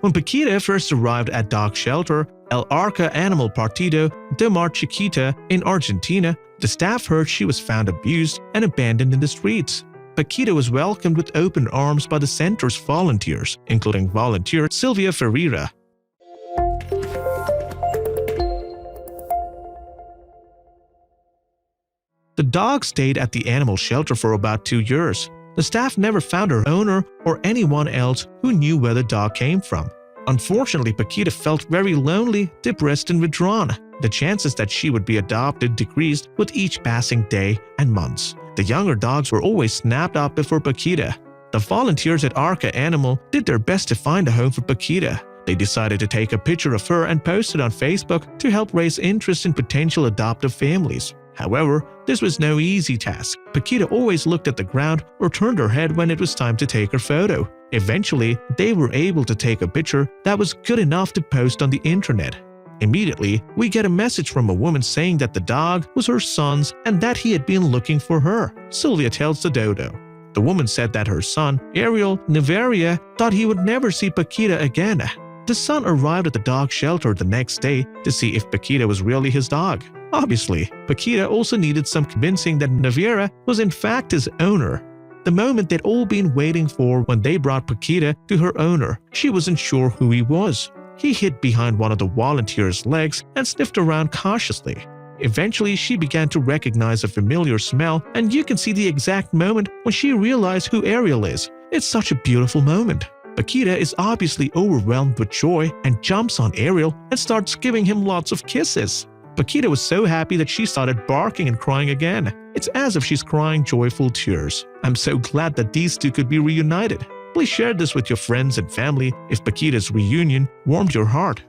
When Paquita first arrived at dog shelter El Arca Animal Partido de Mar Chiquita in Argentina, the staff heard she was found abused and abandoned in the streets. Paquita was welcomed with open arms by the center's volunteers, including volunteer Sylvia Ferreira. The dog stayed at the animal shelter for about 2 years. The staff never found her owner or anyone else who knew where the dog came from. Unfortunately, Paquita felt very lonely, depressed, and withdrawn. The chances that she would be adopted decreased with each passing day and months. The younger dogs were always snapped up before Paquita. The volunteers at Arca Animal did their best to find a home for Paquita. They decided to take a picture of her and post it on Facebook to help raise interest in potential adoptive families. However, this was no easy task. Paquita always looked at the ground or turned her head when it was time to take her photo. Eventually, they were able to take a picture that was good enough to post on the internet. Immediately, we get a message from a woman saying that the dog was her son's and that he had been looking for her. Sylvia tells the dodo. The woman said that her son, Ariel Nevaria, thought he would never see Paquita again. The son arrived at the dog shelter the next day to see if Paquita was really his dog. Obviously, Paquita also needed some convincing that Nevaria was in fact his owner. The moment they'd all been waiting for when they brought Paquita to her owner, she wasn't sure who he was. He hid behind one of the volunteers' legs and sniffed around cautiously. Eventually, she began to recognize a familiar smell, and you can see the exact moment when she realized who Ariel is. It's such a beautiful moment. Paquita is obviously overwhelmed with joy and jumps on Ariel and starts giving him lots of kisses. Paquita was so happy that she started barking and crying again. It's as if she's crying joyful tears. I'm so glad that these two could be reunited. Please share this with your friends and family if Paquita's reunion warmed your heart.